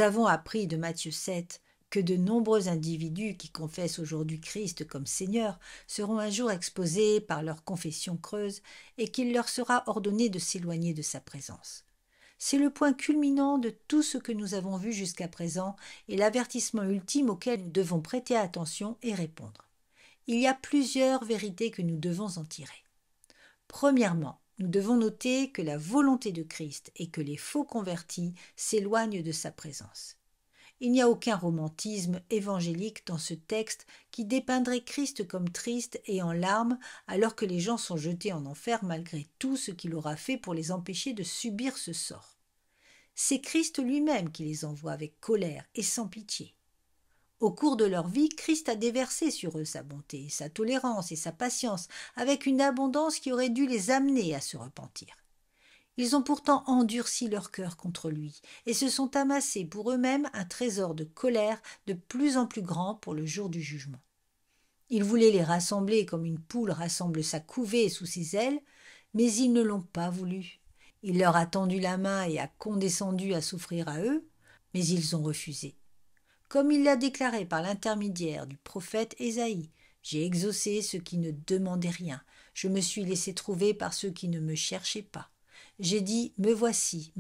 Nous avons appris de Matthieu 7 que de nombreux individus qui confessent aujourd'hui Christ comme Seigneur seront un jour exposés par leur confession creuse et qu'il leur sera ordonné de s'éloigner de sa présence. C'est le point culminant de tout ce que nous avons vu jusqu'à présent et l'avertissement ultime auquel nous devons prêter attention et répondre. Il y a plusieurs vérités que nous devons en tirer. Premièrement, nous devons noter que la volonté de Christ est que les faux convertis s'éloignent de sa présence. Il n'y a aucun romantisme évangélique dans ce texte qui dépeindrait Christ comme triste et en larmes alors que les gens sont jetés en enfer malgré tout ce qu'il aura fait pour les empêcher de subir ce sort. C'est Christ lui-même qui les envoie avec colère et sans pitié. Au cours de leur vie, Christ a déversé sur eux sa bonté, sa tolérance et sa patience avec une abondance qui aurait dû les amener à se repentir. Ils ont pourtant endurci leur cœur contre lui et se sont amassés pour eux-mêmes un trésor de colère de plus en plus grand pour le jour du jugement. Il voulait les rassembler comme une poule rassemble sa couvée sous ses ailes, mais ils ne l'ont pas voulu. Il leur a tendu la main et a condescendu à s'offrir à eux, mais ils ont refusé. Comme il l'a déclaré par l'intermédiaire du prophète Ésaïe, « J'ai exaucé ceux qui ne demandaient rien, je me suis laissé trouver par ceux qui ne me cherchaient pas. J'ai dit, me voici,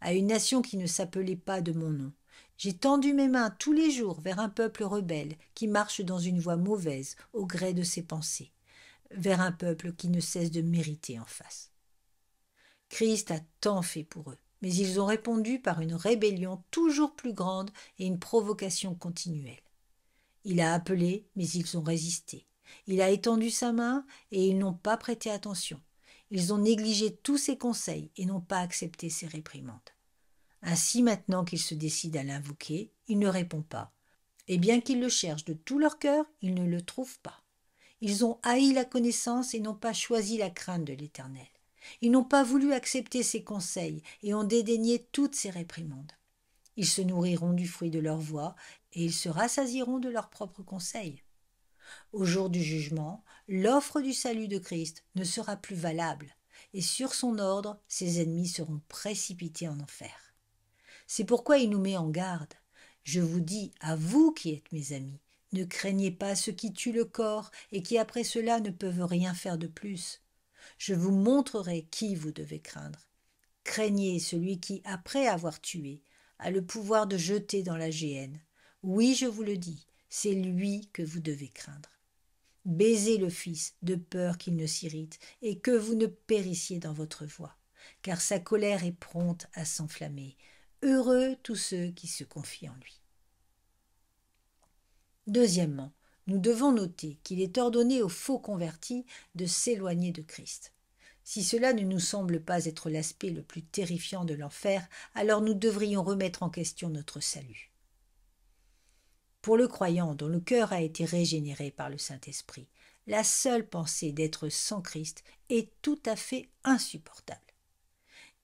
à une nation qui ne s'appelait pas de mon nom. J'ai tendu mes mains tous les jours vers un peuple rebelle qui marche dans une voie mauvaise au gré de ses pensées, vers un peuple qui ne cesse de mériter en face. » Christ a tant fait pour eux, mais ils ont répondu par une rébellion toujours plus grande et une provocation continuelle. Il a appelé, mais ils ont résisté. Il a étendu sa main et ils n'ont pas prêté attention. Ils ont négligé tous ses conseils et n'ont pas accepté ses réprimandes. Ainsi, maintenant qu'ils se décident à l'invoquer, il ne répond pas. Et bien qu'ils le cherchent de tout leur cœur, ils ne le trouvent pas. Ils ont haï la connaissance et n'ont pas choisi la crainte de l'Éternel. Ils n'ont pas voulu accepter ses conseils et ont dédaigné toutes ses réprimandes. Ils se nourriront du fruit de leur voix et ils se rassasieront de leurs propres conseils. Au jour du jugement, l'offre du salut de Christ ne sera plus valable, et sur son ordre, ses ennemis seront précipités en enfer. C'est pourquoi il nous met en garde. Je vous dis, à vous qui êtes mes amis, ne craignez pas ceux qui tuent le corps et qui après cela ne peuvent rien faire de plus. Je vous montrerai qui vous devez craindre. Craignez celui qui, après avoir tué, a le pouvoir de jeter dans la géhenne. Oui, je vous le dis, c'est lui que vous devez craindre. Baisez le Fils, de peur qu'il ne s'irrite, et que vous ne périssiez dans votre voie, car sa colère est prompte à s'enflammer. Heureux tous ceux qui se confient en lui. Deuxièmement, nous devons noter qu'il est ordonné aux faux convertis de s'éloigner de Christ. Si cela ne nous semble pas être l'aspect le plus terrifiant de l'enfer, alors nous devrions remettre en question notre salut. Pour le croyant dont le cœur a été régénéré par le Saint-Esprit, la seule pensée d'être sans Christ est tout à fait insupportable.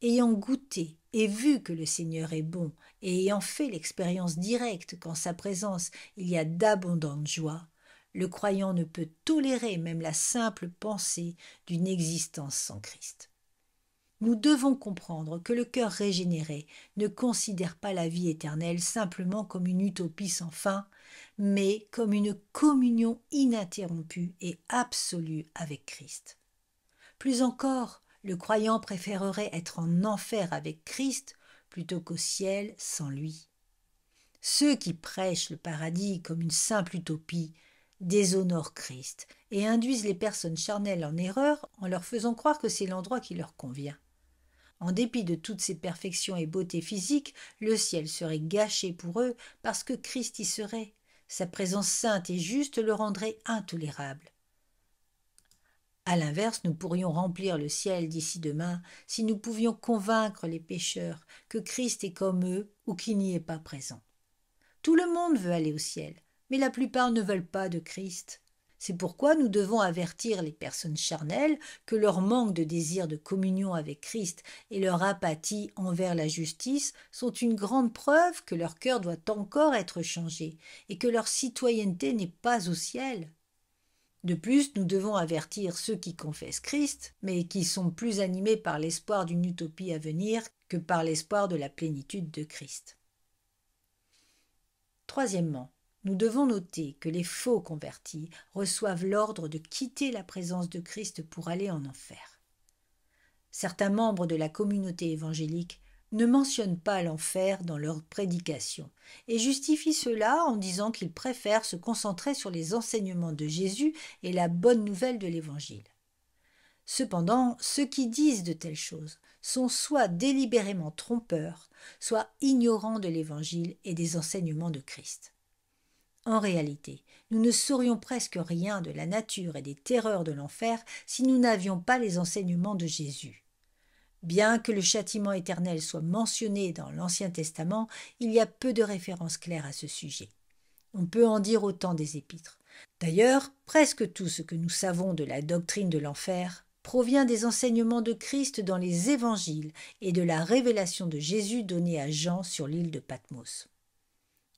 Ayant goûté et vu que le Seigneur est bon et ayant fait l'expérience directe qu'en sa présence il y a d'abondantes joies, le croyant ne peut tolérer même la simple pensée d'une existence sans Christ. Nous devons comprendre que le cœur régénéré ne considère pas la vie éternelle simplement comme une utopie sans fin, mais comme une communion ininterrompue et absolue avec Christ. Plus encore, le croyant préférerait être en enfer avec Christ plutôt qu'au ciel sans lui. Ceux qui prêchent le paradis comme une simple utopie déshonorent Christ et induisent les personnes charnelles en erreur en leur faisant croire que c'est l'endroit qui leur convient. En dépit de toutes ces perfections et beautés physiques, le ciel serait gâché pour eux parce que Christ y serait. Sa présence sainte et juste le rendrait intolérable. À l'inverse, nous pourrions remplir le ciel d'ici demain si nous pouvions convaincre les pécheurs que Christ est comme eux ou qu'il n'y est pas présent. Tout le monde veut aller au ciel, mais la plupart ne veulent pas de Christ. C'est pourquoi nous devons avertir les personnes charnelles que leur manque de désir de communion avec Christ et leur apathie envers la justice sont une grande preuve que leur cœur doit encore être changé et que leur citoyenneté n'est pas au ciel. De plus, nous devons avertir ceux qui confessent Christ, mais qui sont plus animés par l'espoir d'une utopie à venir que par l'espoir de la plénitude de Christ. Troisièmement, nous devons noter que les faux convertis reçoivent l'ordre de quitter la présence de Christ pour aller en enfer. Certains membres de la communauté évangélique ne mentionnent pas l'enfer dans leur prédication et justifient cela en disant qu'ils préfèrent se concentrer sur les enseignements de Jésus et la bonne nouvelle de l'Évangile. Cependant, ceux qui disent de telles choses sont soit délibérément trompeurs, soit ignorants de l'Évangile et des enseignements de Christ. En réalité, nous ne saurions presque rien de la nature et des terreurs de l'enfer si nous n'avions pas les enseignements de Jésus. Bien que le châtiment éternel soit mentionné dans l'Ancien Testament, il y a peu de références claires à ce sujet. On peut en dire autant des épîtres. D'ailleurs, presque tout ce que nous savons de la doctrine de l'enfer provient des enseignements de Christ dans les évangiles et de la révélation de Jésus donnée à Jean sur l'île de Patmos.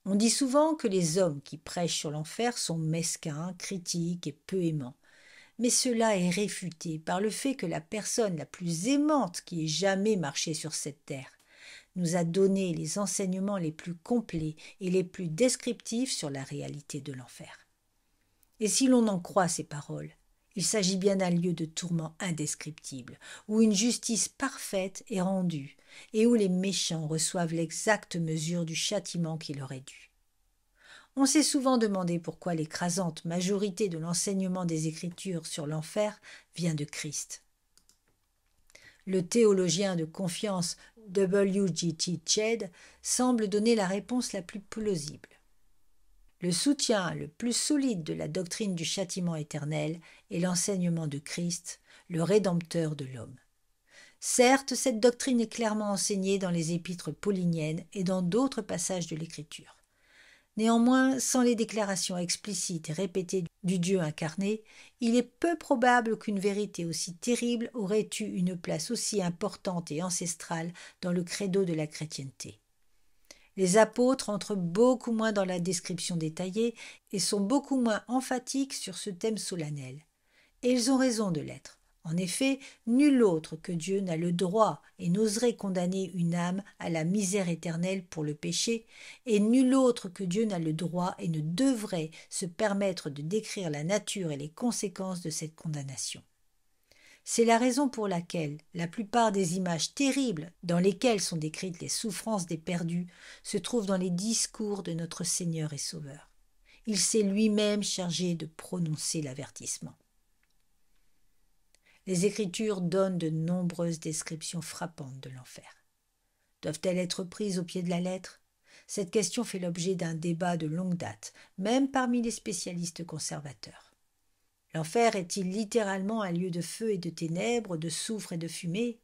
On dit souvent que les hommes qui prêchent sur l'enfer sont mesquins, critiques et peu aimants. Mais cela est réfuté par le fait que la personne la plus aimante qui ait jamais marché sur cette terre nous a donné les enseignements les plus complets et les plus descriptifs sur la réalité de l'enfer. Et si l'on en croit ces paroles, il s'agit bien d'un lieu de tourment indescriptible, où une justice parfaite est rendue et où les méchants reçoivent l'exacte mesure du châtiment qui leur est dû. On s'est souvent demandé pourquoi l'écrasante majorité de l'enseignement des Écritures sur l'enfer vient de Christ. Le théologien de confiance W.G.T. Chedd semble donner la réponse la plus plausible. Le soutien le plus solide de la doctrine du châtiment éternel est l'enseignement de Christ, le Rédempteur de l'homme. Certes, cette doctrine est clairement enseignée dans les épîtres pauliniennes et dans d'autres passages de l'Écriture. Néanmoins, sans les déclarations explicites et répétées du Dieu incarné, il est peu probable qu'une vérité aussi terrible aurait eu une place aussi importante et ancestrale dans le credo de la chrétienté. Les apôtres entrent beaucoup moins dans la description détaillée et sont beaucoup moins emphatiques sur ce thème solennel. Et ils ont raison de l'être. En effet, nul autre que Dieu n'a le droit et n'oserait condamner une âme à la misère éternelle pour le péché, et nul autre que Dieu n'a le droit et ne devrait se permettre de décrire la nature et les conséquences de cette condamnation. C'est la raison pour laquelle la plupart des images terribles dans lesquelles sont décrites les souffrances des perdus se trouvent dans les discours de notre Seigneur et Sauveur. Il s'est lui-même chargé de prononcer l'avertissement. Les Écritures donnent de nombreuses descriptions frappantes de l'enfer. Doivent-elles être prises au pied de la lettre ? Cette question fait l'objet d'un débat de longue date, même parmi les spécialistes conservateurs. L'enfer est-il littéralement un lieu de feu et de ténèbres, de soufre et de fumée ?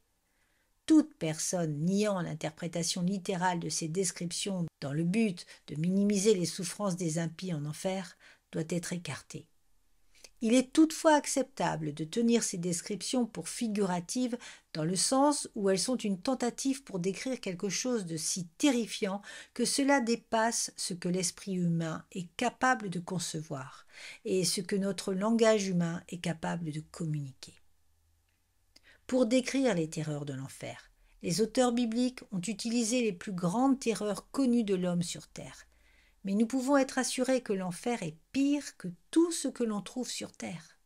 Toute personne niant l'interprétation littérale de ces descriptions dans le but de minimiser les souffrances des impies en enfer doit être écartée. Il est toutefois acceptable de tenir ces descriptions pour figuratives dans le sens où elles sont une tentative pour décrire quelque chose de si terrifiant que cela dépasse ce que l'esprit humain est capable de concevoir et ce que notre langage humain est capable de communiquer. Pour décrire les terreurs de l'enfer, les auteurs bibliques ont utilisé les plus grandes terreurs connues de l'homme sur terre. Mais nous pouvons être assurés que l'enfer est pire que tout ce que l'on trouve sur terre.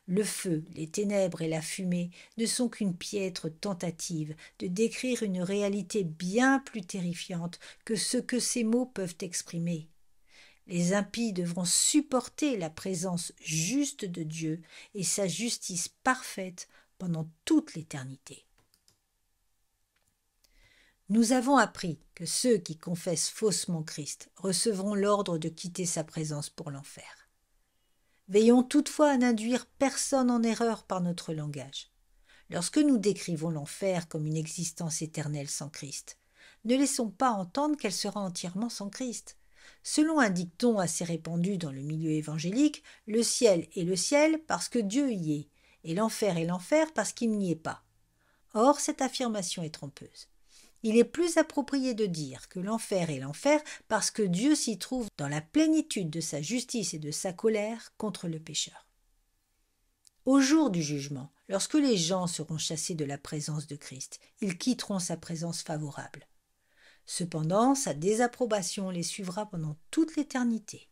Le feu, les ténèbres et la fumée ne sont qu'une piètre tentative de décrire une réalité bien plus terrifiante que ce que ces mots peuvent exprimer. Les impies devront supporter la présence juste de Dieu et sa justice parfaite pendant toute l'éternité. Nous avons appris que ceux qui confessent faussement Christ recevront l'ordre de quitter sa présence pour l'enfer. Veillons toutefois à n'induire personne en erreur par notre langage. Lorsque nous décrivons l'enfer comme une existence éternelle sans Christ, ne laissons pas entendre qu'elle sera entièrement sans Christ. Selon un dicton assez répandu dans le milieu évangélique, le ciel est le ciel parce que Dieu y est, et l'enfer est l'enfer parce qu'il n'y est pas. Or, cette affirmation est trompeuse. Il est plus approprié de dire que l'enfer est l'enfer parce que Dieu s'y trouve dans la plénitude de sa justice et de sa colère contre le pécheur. Au jour du jugement, lorsque les gens seront chassés de la présence de Christ, ils quitteront sa présence favorable. Cependant, sa désapprobation les suivra pendant toute l'éternité.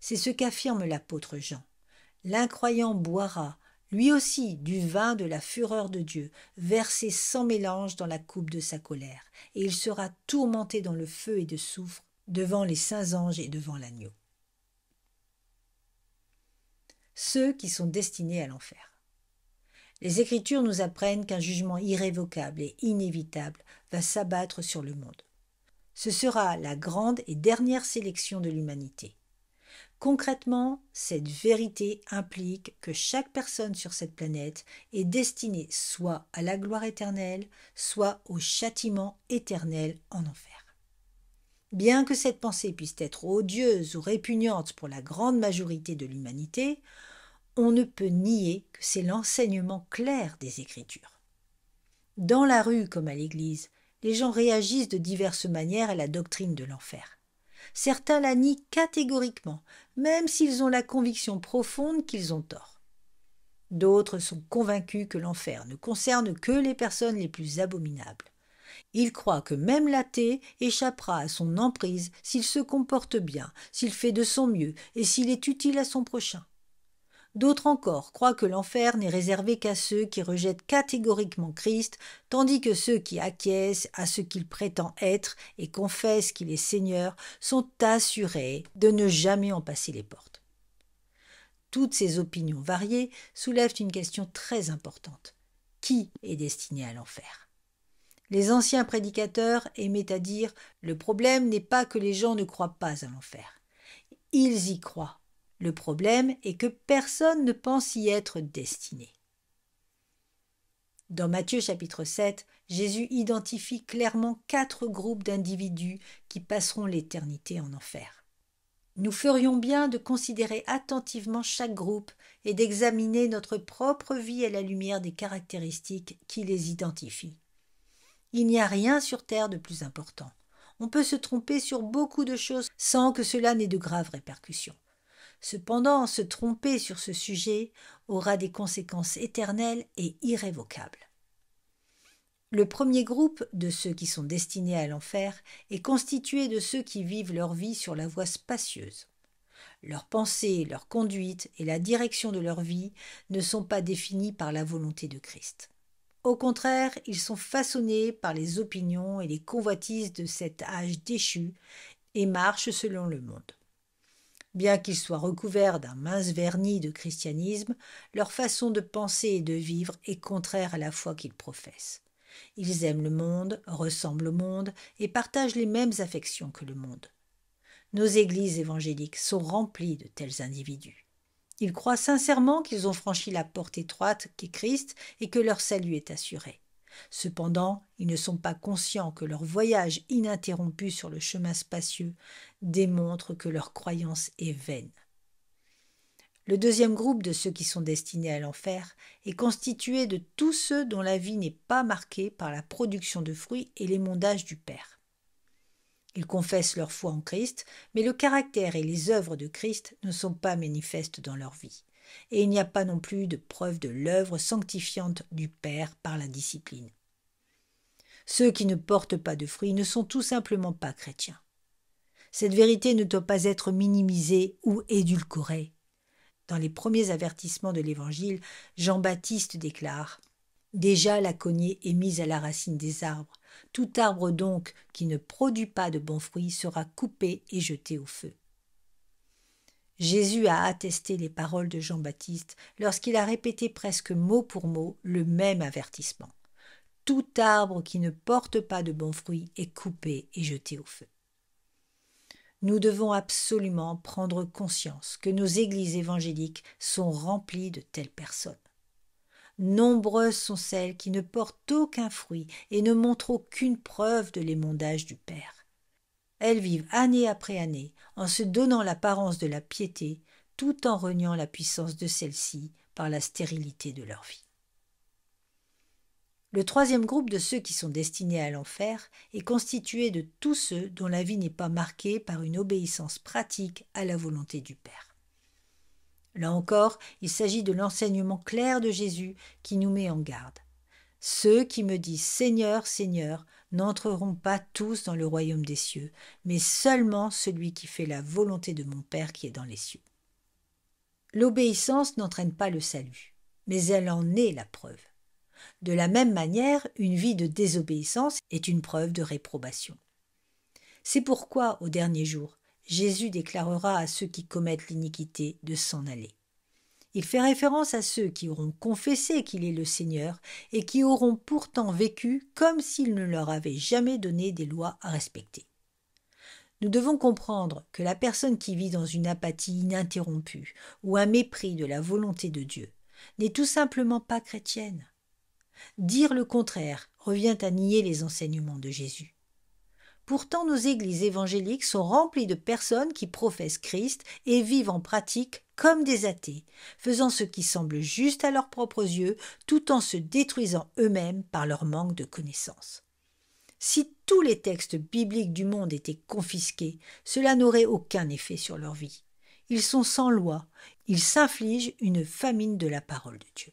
C'est ce qu'affirme l'apôtre Jean. L'incroyant boira, lui aussi, du vin de la fureur de Dieu, versé sans mélange dans la coupe de sa colère, et il sera tourmenté dans le feu et de soufre, devant les saints anges et devant l'agneau. Ceux qui sont destinés à l'enfer. Les Écritures nous apprennent qu'un jugement irrévocable et inévitable va s'abattre sur le monde. Ce sera la grande et dernière sélection de l'humanité. Concrètement, cette vérité implique que chaque personne sur cette planète est destinée soit à la gloire éternelle, soit au châtiment éternel en enfer. Bien que cette pensée puisse être odieuse ou répugnante pour la grande majorité de l'humanité, on ne peut nier que c'est l'enseignement clair des Écritures. Dans la rue comme à l'église, les gens réagissent de diverses manières à la doctrine de l'enfer. Certains la nient catégoriquement, même s'ils ont la conviction profonde qu'ils ont tort. D'autres sont convaincus que l'enfer ne concerne que les personnes les plus abominables. Ils croient que même l'athée échappera à son emprise s'il se comporte bien, s'il fait de son mieux et s'il est utile à son prochain. D'autres encore croient que l'enfer n'est réservé qu'à ceux qui rejettent catégoriquement Christ, tandis que ceux qui acquiescent à ce qu'il prétend être et confessent qu'il est Seigneur sont assurés de ne jamais en passer les portes. Toutes ces opinions variées soulèvent une question très importante. Qui est destiné à l'enfer ? Les anciens prédicateurs aimaient à dire « Le problème n'est pas que les gens ne croient pas à l'enfer. Ils y croient. Le problème est que personne ne pense y être destiné. » Dans Matthieu chapitre 7, Jésus identifie clairement 4 groupes d'individus qui passeront l'éternité en enfer. Nous ferions bien de considérer attentivement chaque groupe et d'examiner notre propre vie à la lumière des caractéristiques qui les identifient. Il n'y a rien sur terre de plus important. On peut se tromper sur beaucoup de choses sans que cela n'ait de graves répercussions. Cependant, se tromper sur ce sujet aura des conséquences éternelles et irrévocables. Le premier groupe de ceux qui sont destinés à l'enfer est constitué de ceux qui vivent leur vie sur la voie spacieuse. Leurs pensées, leur conduite et la direction de leur vie ne sont pas définis par la volonté de Christ. Au contraire, ils sont façonnés par les opinions et les convoitises de cet âge déchu et marchent selon le monde. Bien qu'ils soient recouverts d'un mince vernis de christianisme, leur façon de penser et de vivre est contraire à la foi qu'ils professent. Ils aiment le monde, ressemblent au monde et partagent les mêmes affections que le monde. Nos églises évangéliques sont remplies de tels individus. Ils croient sincèrement qu'ils ont franchi la porte étroite qu'est Christ et que leur salut est assuré. Cependant, ils ne sont pas conscients que leur voyage ininterrompu sur le chemin spacieux démontre que leur croyance est vaine. Le deuxième groupe de ceux qui sont destinés à l'enfer est constitué de tous ceux dont la vie n'est pas marquée par la production de fruits et l'émondage du Père. Ils confessent leur foi en Christ, mais le caractère et les œuvres de Christ ne sont pas manifestes dans leur vie. Et il n'y a pas non plus de preuve de l'œuvre sanctifiante du Père par la discipline. Ceux qui ne portent pas de fruits ne sont tout simplement pas chrétiens. Cette vérité ne doit pas être minimisée ou édulcorée. Dans les premiers avertissements de l'Évangile, Jean-Baptiste déclare « Déjà la cognée est mise à la racine des arbres. Tout arbre donc qui ne produit pas de bons fruits sera coupé et jeté au feu. » Jésus a attesté les paroles de Jean-Baptiste lorsqu'il a répété presque mot pour mot le même avertissement. Tout arbre qui ne porte pas de bons fruits est coupé et jeté au feu. Nous devons absolument prendre conscience que nos églises évangéliques sont remplies de telles personnes. Nombreuses sont celles qui ne portent aucun fruit et ne montrent aucune preuve de l'émondage du Père. Elles vivent année après année en se donnant l'apparence de la piété, tout en reniant la puissance de celle-ci par la stérilité de leur vie. Le troisième groupe de ceux qui sont destinés à l'enfer est constitué de tous ceux dont la vie n'est pas marquée par une obéissance pratique à la volonté du Père. Là encore, il s'agit de l'enseignement clair de Jésus qui nous met en garde. Ceux qui me disent « Seigneur, Seigneur » n'entreront pas tous dans le royaume des cieux, mais seulement celui qui fait la volonté de mon Père qui est dans les cieux. L'obéissance n'entraîne pas le salut, mais elle en est la preuve. De la même manière, une vie de désobéissance est une preuve de réprobation. C'est pourquoi, au dernier jour, Jésus déclarera à ceux qui commettent l'iniquité de s'en aller. Il fait référence à ceux qui auront confessé qu'il est le Seigneur et qui auront pourtant vécu comme s'il ne leur avait jamais donné des lois à respecter. Nous devons comprendre que la personne qui vit dans une apathie ininterrompue ou un mépris de la volonté de Dieu n'est tout simplement pas chrétienne. Dire le contraire revient à nier les enseignements de Jésus. Pourtant, nos églises évangéliques sont remplies de personnes qui professent Christ et vivent en pratique comme des athées, faisant ce qui semble juste à leurs propres yeux, tout en se détruisant eux-mêmes par leur manque de connaissances. Si tous les textes bibliques du monde étaient confisqués, cela n'aurait aucun effet sur leur vie. Ils sont sans loi, ils s'infligent une famine de la parole de Dieu.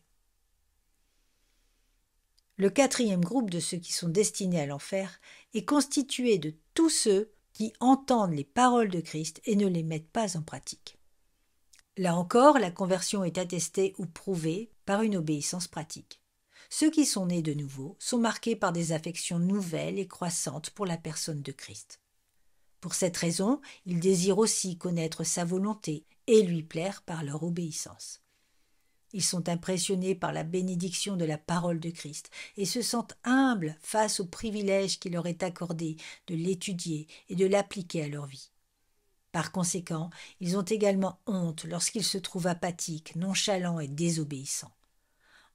Le quatrième groupe de ceux qui sont destinés à l'enfer est constitué de tous ceux qui entendent les paroles de Christ et ne les mettent pas en pratique. Là encore, la conversion est attestée ou prouvée par une obéissance pratique. Ceux qui sont nés de nouveau sont marqués par des affections nouvelles et croissantes pour la personne de Christ. Pour cette raison, ils désirent aussi connaître sa volonté et lui plaire par leur obéissance. Ils sont impressionnés par la bénédiction de la parole de Christ et se sentent humbles face au privilège qui leur est accordé de l'étudier et de l'appliquer à leur vie. Par conséquent, ils ont également honte lorsqu'ils se trouvent apathiques, nonchalants et désobéissants.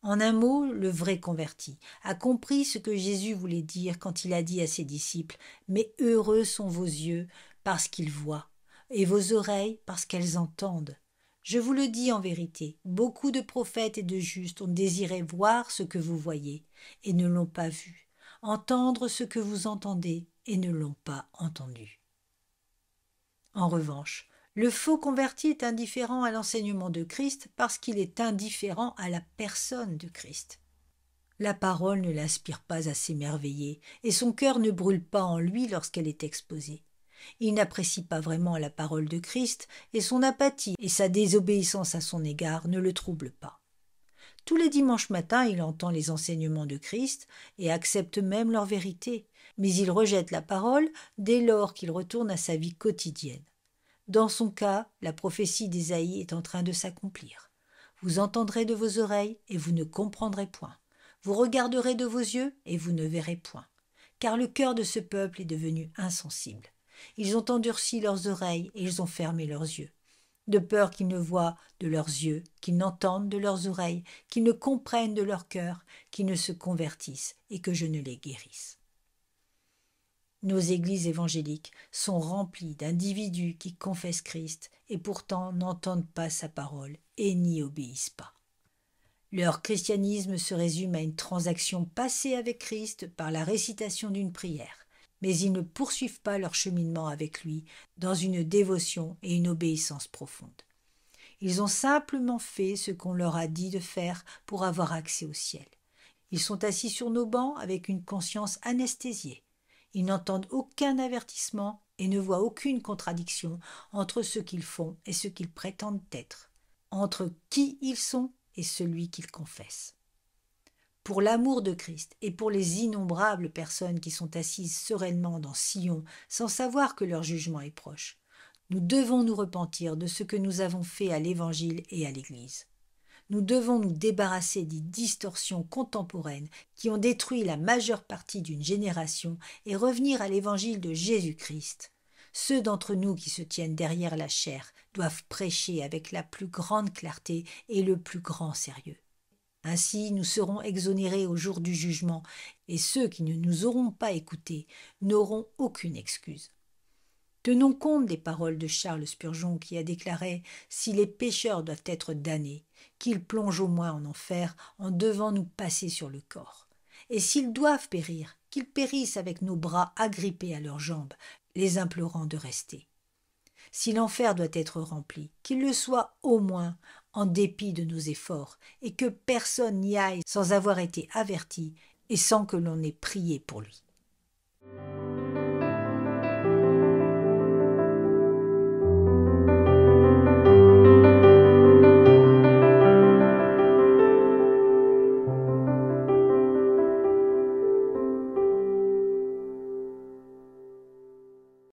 En un mot, le vrai converti a compris ce que Jésus voulait dire quand il a dit à ses disciples « Mais heureux sont vos yeux parce qu'ils voient, et vos oreilles parce qu'elles entendent. » Je vous le dis en vérité, beaucoup de prophètes et de justes ont désiré voir ce que vous voyez et ne l'ont pas vu, entendre ce que vous entendez et ne l'ont pas entendu. En revanche, le faux converti est indifférent à l'enseignement de Christ parce qu'il est indifférent à la personne de Christ. La parole ne l'inspire pas à s'émerveiller et son cœur ne brûle pas en lui lorsqu'elle est exposée. Il n'apprécie pas vraiment la parole de Christ et son apathie et sa désobéissance à son égard ne le troublent pas. Tous les dimanches matins, il entend les enseignements de Christ et accepte même leur vérité, mais il rejette la parole dès lors qu'il retourne à sa vie quotidienne. Dans son cas, la prophétie d'Ésaïe est en train de s'accomplir. Vous entendrez de vos oreilles et vous ne comprendrez point. Vous regarderez de vos yeux et vous ne verrez point. Car le cœur de ce peuple est devenu insensible. Ils ont endurci leurs oreilles et ils ont fermé leurs yeux, de peur qu'ils ne voient de leurs yeux, qu'ils n'entendent de leurs oreilles, qu'ils ne comprennent de leur cœur, qu'ils ne se convertissent et que je ne les guérisse. Nos églises évangéliques sont remplies d'individus qui confessent Christ et pourtant n'entendent pas sa parole et n'y obéissent pas. Leur christianisme se résume à une transaction passée avec Christ par la récitation d'une prière. Mais ils ne poursuivent pas leur cheminement avec lui dans une dévotion et une obéissance profonde. Ils ont simplement fait ce qu'on leur a dit de faire pour avoir accès au ciel. Ils sont assis sur nos bancs avec une conscience anesthésiée. Ils n'entendent aucun avertissement et ne voient aucune contradiction entre ce qu'ils font et ce qu'ils prétendent être, entre qui ils sont et celui qu'ils confessent. Pour l'amour de Christ et pour les innombrables personnes qui sont assises sereinement dans Sion sans savoir que leur jugement est proche, nous devons nous repentir de ce que nous avons fait à l'Évangile et à l'Église. Nous devons nous débarrasser des distorsions contemporaines qui ont détruit la majeure partie d'une génération et revenir à l'Évangile de Jésus-Christ. Ceux d'entre nous qui se tiennent derrière la chair doivent prêcher avec la plus grande clarté et le plus grand sérieux. Ainsi, nous serons exonérés au jour du jugement, et ceux qui ne nous auront pas écoutés n'auront aucune excuse. Tenons compte des paroles de Charles Spurgeon qui a déclaré « Si les pécheurs doivent être damnés, qu'ils plongent au moins en enfer en devant nous passer sur le corps. Et s'ils doivent périr, qu'ils périssent avec nos bras agrippés à leurs jambes, les implorant de rester. Si l'enfer doit être rempli, qu'il le soit au moins en dépit de nos efforts, et que personne n'y aille sans avoir été averti et sans que l'on ait prié pour lui. »